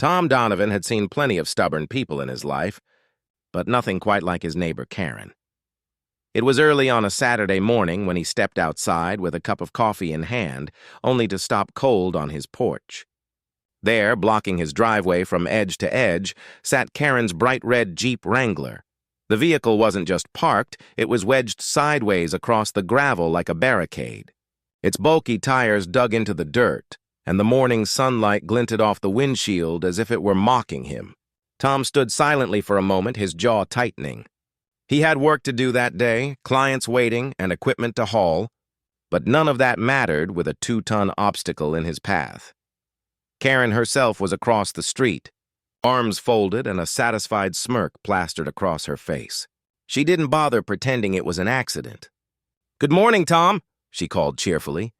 Tom Donovan had seen plenty of stubborn people in his life, but nothing quite like his neighbor Karen. It was early on a Saturday morning when he stepped outside with a cup of coffee in hand, only to stop cold on his porch. There, blocking his driveway from edge to edge, sat Karen's bright red Jeep Wrangler. The vehicle wasn't just parked, it was wedged sideways across the gravel like a barricade. Its bulky tires dug into the dirt, and the morning sunlight glinted off the windshield as if it were mocking him. Tom stood silently for a moment, his jaw tightening. He had work to do that day, clients waiting, and equipment to haul, but none of that mattered with a 2-ton obstacle in his path. Karen herself was across the street, arms folded and a satisfied smirk plastered across her face. She didn't bother pretending it was an accident. "Good morning, Tom," she called cheerfully.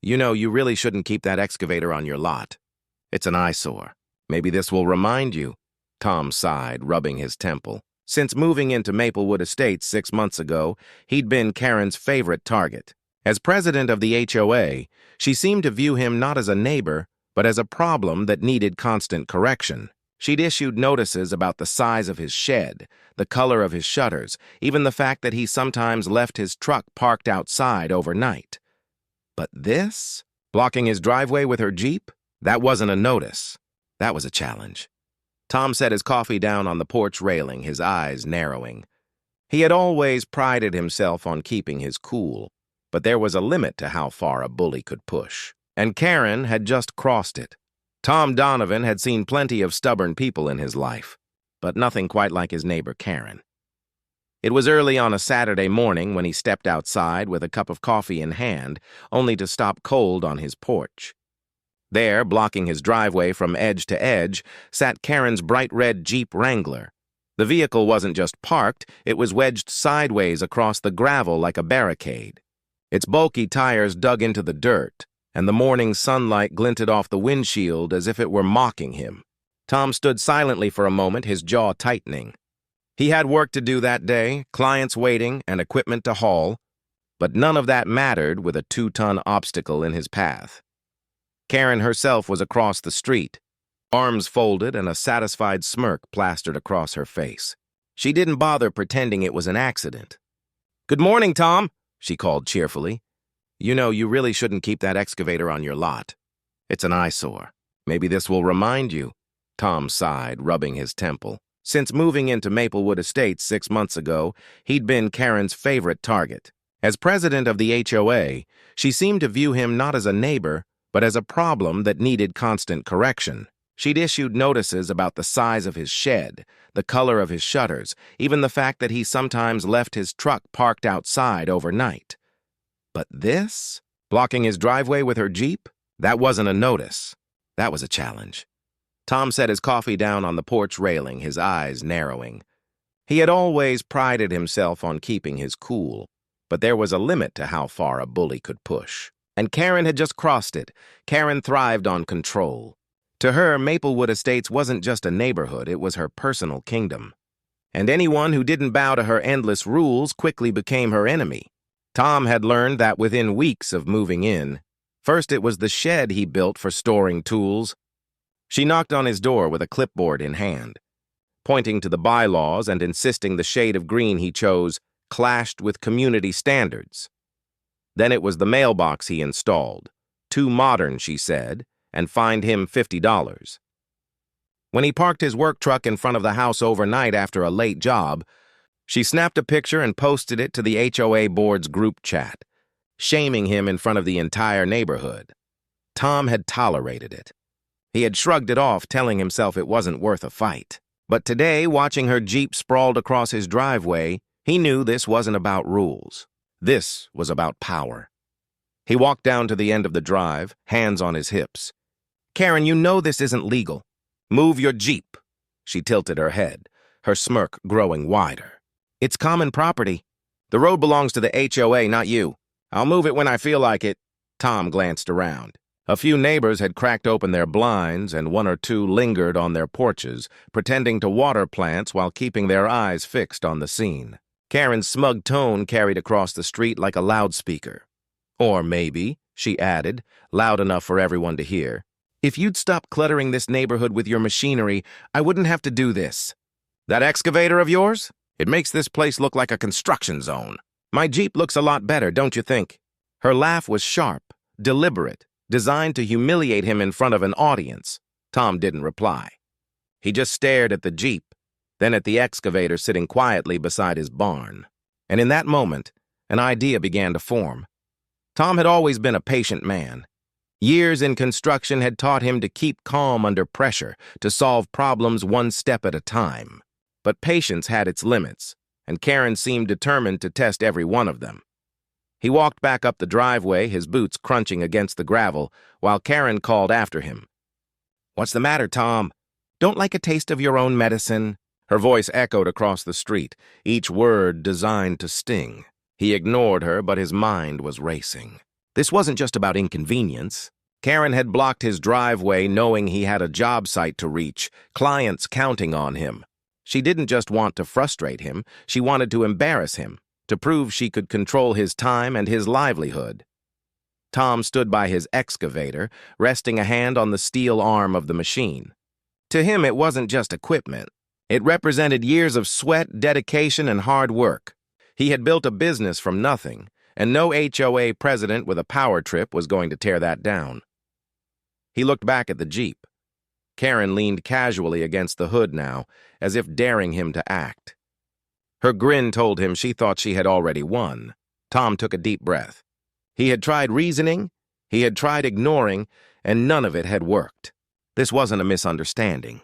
"You know, you really shouldn't keep that excavator on your lot. It's an eyesore. Maybe this will remind you." Tom sighed, rubbing his temple. Since moving into Maplewood Estates 6 months ago, he'd been Karen's favorite target. As president of the HOA, she seemed to view him not as a neighbor, but as a problem that needed constant correction. She'd issued notices about the size of his shed, the color of his shutters, even the fact that he sometimes left his truck parked outside overnight. But this? Blocking his driveway with her Jeep? That wasn't a notice. That was a challenge. Tom set his coffee down on the porch railing, his eyes narrowing. He had always prided himself on keeping his cool, but there was a limit to how far a bully could push. And Karen had just crossed it. Tom Donovan had seen plenty of stubborn people in his life, but nothing quite like his neighbor Karen. It was early on a Saturday morning when he stepped outside with a cup of coffee in hand, only to stop cold on his porch. There, blocking his driveway from edge to edge, sat Karen's bright red Jeep Wrangler. The vehicle wasn't just parked, it was wedged sideways across the gravel like a barricade. Its bulky tires dug into the dirt, and the morning sunlight glinted off the windshield as if it were mocking him. Tom stood silently for a moment, his jaw tightening. He had work to do that day, clients waiting, and equipment to haul, but none of that mattered with a 2-ton obstacle in his path. Karen herself was across the street, arms folded and a satisfied smirk plastered across her face. She didn't bother pretending it was an accident. "Good morning, Tom," she called cheerfully. "You know, you really shouldn't keep that excavator on your lot. It's an eyesore. Maybe this will remind you." Tom sighed, rubbing his temple. Since moving into Maplewood Estates 6 months ago, he'd been Karen's favorite target. As president of the HOA, she seemed to view him not as a neighbor, but as a problem that needed constant correction. She'd issued notices about the size of his shed, the color of his shutters, even the fact that he sometimes left his truck parked outside overnight. But this? Blocking his driveway with her Jeep? That wasn't a notice. That was a challenge. Tom set his coffee down on the porch railing, his eyes narrowing. He had always prided himself on keeping his cool, but there was a limit to how far a bully could push. And Karen had just crossed it. Karen thrived on control. To her, Maplewood Estates wasn't just a neighborhood, it was her personal kingdom. And anyone who didn't bow to her endless rules quickly became her enemy. Tom had learned that within weeks of moving in. First, it was the shed he built for storing tools. She knocked on his door with a clipboard in hand, pointing to the bylaws and insisting the shade of green he chose clashed with community standards. Then it was the mailbox he installed. Too modern, she said, and fined him $50. When he parked his work truck in front of the house overnight after a late job, she snapped a picture and posted it to the HOA board's group chat, shaming him in front of the entire neighborhood. Tom had tolerated it. He had shrugged it off, telling himself it wasn't worth a fight. But today, watching her Jeep sprawled across his driveway, he knew this wasn't about rules. This was about power. He walked down to the end of the drive, hands on his hips. "Karen, you know this isn't legal. Move your Jeep." She tilted her head, her smirk growing wider. "It's common property. The road belongs to the HOA, not you. I'll move it when I feel like it." Tom glanced around. A few neighbors had cracked open their blinds, and one or two lingered on their porches, pretending to water plants while keeping their eyes fixed on the scene. Karen's smug tone carried across the street like a loudspeaker. "Or maybe," she added, loud enough for everyone to hear, If you'd stop cluttering this neighborhood with your machinery, I wouldn't have to do this. That excavator of yours? It makes this place look like a construction zone. My Jeep looks a lot better, don't you think? Her laugh was sharp, deliberate, designed to humiliate him in front of an audience. Tom didn't reply. He just stared at the Jeep, then at the excavator sitting quietly beside his barn. And in that moment, an idea began to form. Tom had always been a patient man. Years in construction had taught him to keep calm under pressure, to solve problems one step at a time. But patience had its limits, and Karen seemed determined to test every one of them. He walked back up the driveway, his boots crunching against the gravel, while Karen called after him. "What's the matter, Tom? Don't like a taste of your own medicine?" Her voice echoed across the street, each word designed to sting. He ignored her, but his mind was racing. This wasn't just about inconvenience. Karen had blocked his driveway knowing he had a job site to reach, clients counting on him. She didn't just want to frustrate him, she wanted to embarrass him, to prove she could control his time and his livelihood. Tom stood by his excavator, resting a hand on the steel arm of the machine. To him, it wasn't just equipment. It represented years of sweat, dedication, and hard work. He had built a business from nothing, and no HOA president with a power trip was going to tear that down. He looked back at the Jeep. Karen leaned casually against the hood now, as if daring him to act. Her grin told him she thought she had already won. Tom took a deep breath. He had tried reasoning, he had tried ignoring, and none of it had worked. This wasn't a misunderstanding.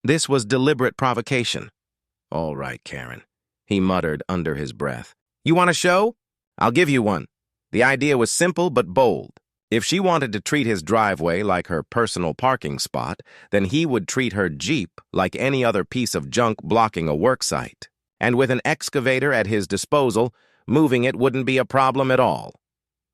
This was deliberate provocation. "All right, Karen," he muttered under his breath. "You want a show? I'll give you one." The idea was simple but bold. If she wanted to treat his driveway like her personal parking spot, then he would treat her Jeep like any other piece of junk blocking a work site. And with an excavator at his disposal, moving it wouldn't be a problem at all.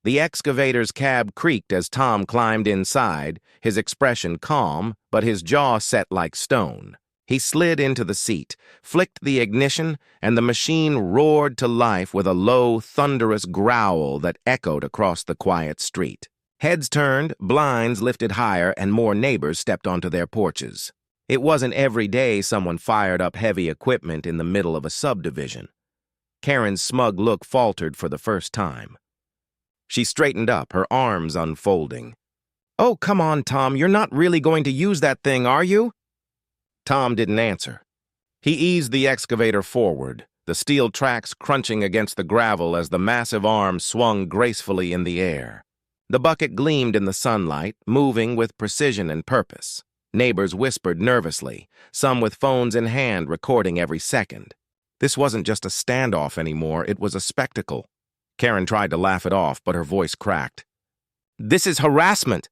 The excavator's cab creaked as Tom climbed inside, his expression calm, but his jaw set like stone. He slid into the seat, flicked the ignition, and the machine roared to life with a low, thunderous growl that echoed across the quiet street. Heads turned, blinds lifted higher, and more neighbors stepped onto their porches. It wasn't every day someone fired up heavy equipment in the middle of a subdivision. Karen's smug look faltered for the first time. She straightened up, her arms unfolding. "Oh, come on, Tom, you're not really going to use that thing, are you?" Tom didn't answer. He eased the excavator forward, the steel tracks crunching against the gravel as the massive arm swung gracefully in the air. The bucket gleamed in the sunlight, moving with precision and purpose. Neighbors whispered nervously, some with phones in hand recording every second. This wasn't just a standoff anymore, it was a spectacle. Karen tried to laugh it off, but her voice cracked. "This is harassment.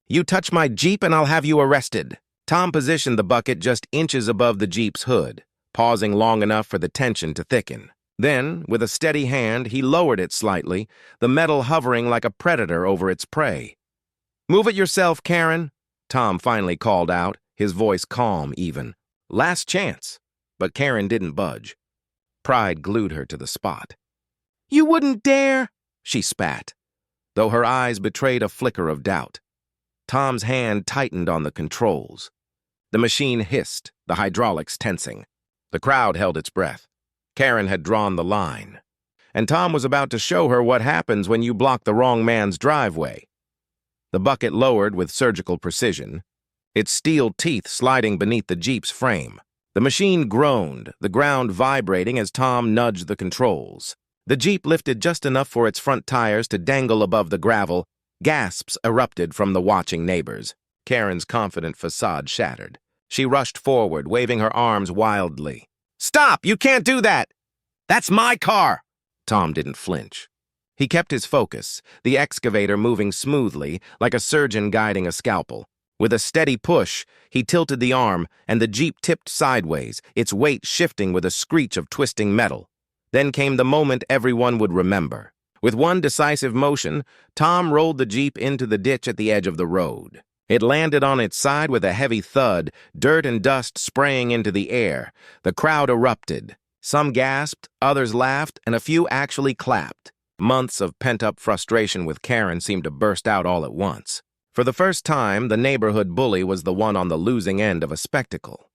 You touch my Jeep and I'll have you arrested." Tom positioned the bucket just inches above the Jeep's hood, pausing long enough for the tension to thicken. Then, with a steady hand, he lowered it slightly, the metal hovering like a predator over its prey. "Move it yourself, Karen," Tom finally called out, his voice calm even. Last chance. But Karen didn't budge. Pride glued her to the spot. "You wouldn't dare," she spat, though her eyes betrayed a flicker of doubt. Tom's hand tightened on the controls. The machine hissed, the hydraulics tensing. The crowd held its breath. Karen had drawn the line, and Tom was about to show her what happens when you block the wrong man's driveway. The bucket lowered with surgical precision, its steel teeth sliding beneath the Jeep's frame. The machine groaned, the ground vibrating as Tom nudged the controls. The Jeep lifted just enough for its front tires to dangle above the gravel. Gasps erupted from the watching neighbors. Karen's confident facade shattered. She rushed forward, waving her arms wildly. "Stop! You can't do that! That's my car!" Tom didn't flinch. He kept his focus, the excavator moving smoothly, like a surgeon guiding a scalpel. With a steady push, he tilted the arm, and the Jeep tipped sideways, its weight shifting with a screech of twisting metal. Then came the moment everyone would remember. With one decisive motion, Tom rolled the Jeep into the ditch at the edge of the road. It landed on its side with a heavy thud, dirt and dust spraying into the air. The crowd erupted. Some gasped, others laughed, and a few actually clapped. Months of pent-up frustration with Karen seemed to burst out all at once. For the first time, the neighborhood bully was the one on the losing end of a spectacle.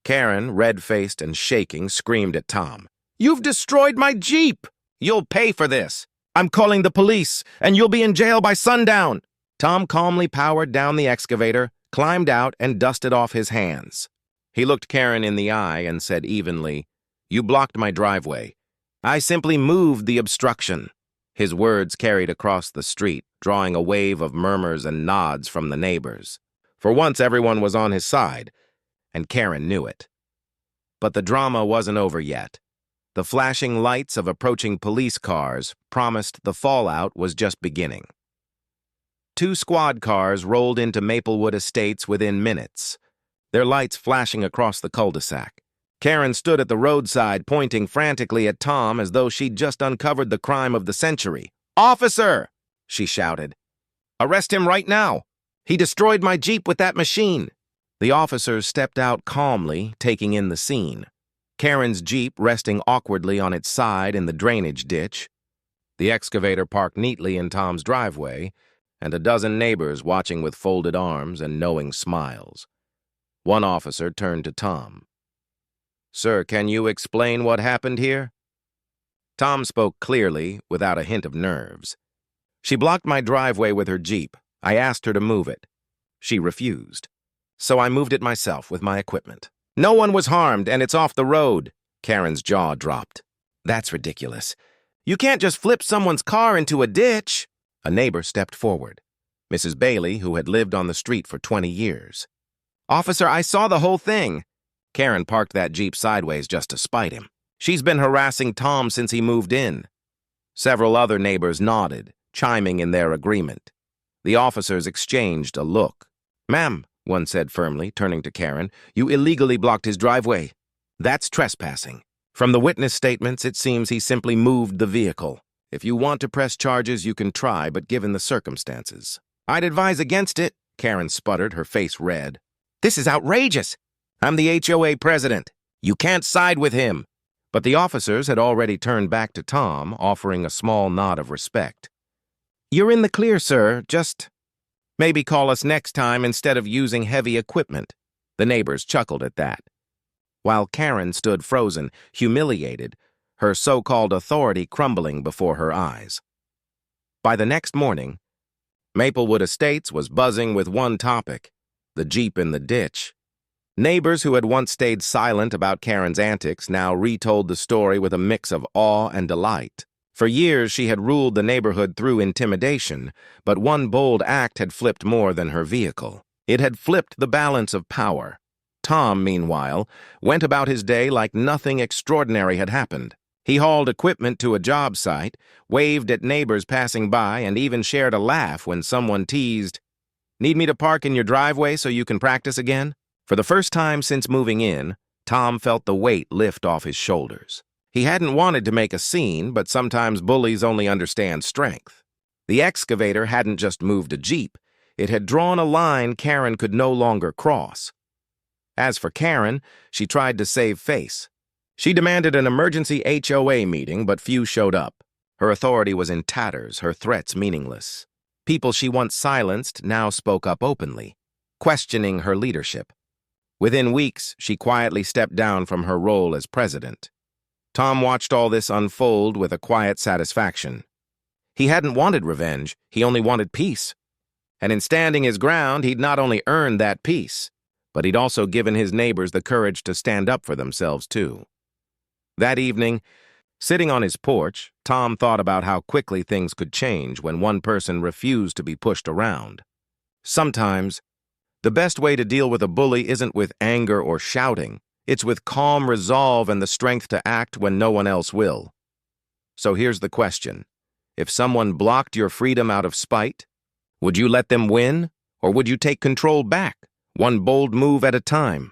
Karen, red-faced and shaking, screamed at Tom. "You've destroyed my Jeep! You'll pay for this! I'm calling the police, and you'll be in jail by sundown!" Tom calmly powered down the excavator, climbed out, and dusted off his hands. He looked Karen in the eye and said evenly, "You blocked my driveway. I simply moved the obstruction." His words carried across the street, drawing a wave of murmurs and nods from the neighbors. For once, everyone was on his side, and Karen knew it. But the drama wasn't over yet. The flashing lights of approaching police cars promised the fallout was just beginning. 2 squad cars rolled into Maplewood Estates within minutes, their lights flashing across the cul-de-sac. Karen stood at the roadside, pointing frantically at Tom as though she'd just uncovered the crime of the century. "Officer!" she shouted. "Arrest him right now! He destroyed my Jeep with that machine!" The officers stepped out calmly, taking in the scene. Karen's Jeep resting awkwardly on its side in the drainage ditch, the excavator parked neatly in Tom's driveway, and a dozen neighbors watching with folded arms and knowing smiles. One officer turned to Tom. "Sir, can you explain what happened here?" Tom spoke clearly, without a hint of nerves. "She blocked my driveway with her Jeep. I asked her to move it. She refused. So I moved it myself with my equipment. No one was harmed, and it's off the road." Karen's jaw dropped. "That's ridiculous. You can't just flip someone's car into a ditch." A neighbor stepped forward, Mrs. Bailey, who had lived on the street for 20 years. "Officer, I saw the whole thing." Karen parked that Jeep sideways just to spite him. "She's been harassing Tom since he moved in." Several other neighbors nodded, chiming in their agreement. The officers exchanged a look. "Ma'am," one said firmly, turning to Karen, "you illegally blocked his driveway. That's trespassing. From the witness statements, it seems he simply moved the vehicle. If you want to press charges, you can try, but given the circumstances." "I'd advise against it," Karen sputtered, her face red. "This is outrageous. I'm the HOA president. You can't side with him." But the officers had already turned back to Tom, offering a small nod of respect. "You're in the clear, sir. Just maybe call us next time instead of using heavy equipment." The neighbors chuckled at that, while Karen stood frozen, humiliated, her so-called authority crumbling before her eyes. By the next morning, Maplewood Estates was buzzing with one topic: the Jeep in the ditch. Neighbors who had once stayed silent about Karen's antics now retold the story with a mix of awe and delight. For years, she had ruled the neighborhood through intimidation, but one bold act had flipped more than her vehicle. It had flipped the balance of power. Tom, meanwhile, went about his day like nothing extraordinary had happened. He hauled equipment to a job site, waved at neighbors passing by, and even shared a laugh when someone teased, "Need me to park in your driveway so you can practice again?" For the first time since moving in, Tom felt the weight lift off his shoulders. He hadn't wanted to make a scene, but sometimes bullies only understand strength. The excavator hadn't just moved a Jeep. It had drawn a line Karen could no longer cross. As for Karen, she tried to save face. She demanded an emergency HOA meeting, but few showed up. Her authority was in tatters, her threats meaningless. People she once silenced now spoke up openly, questioning her leadership. Within weeks, she quietly stepped down from her role as president. Tom watched all this unfold with a quiet satisfaction. He hadn't wanted revenge, he only wanted peace. And in standing his ground, he'd not only earned that peace, but he'd also given his neighbors the courage to stand up for themselves, too. That evening, sitting on his porch, Tom thought about how quickly things could change when one person refused to be pushed around. Sometimes, the best way to deal with a bully isn't with anger or shouting. It's with calm resolve and the strength to act when no one else will. So here's the question. If someone blocked your freedom out of spite, would you let them win, or would you take control back, one bold move at a time?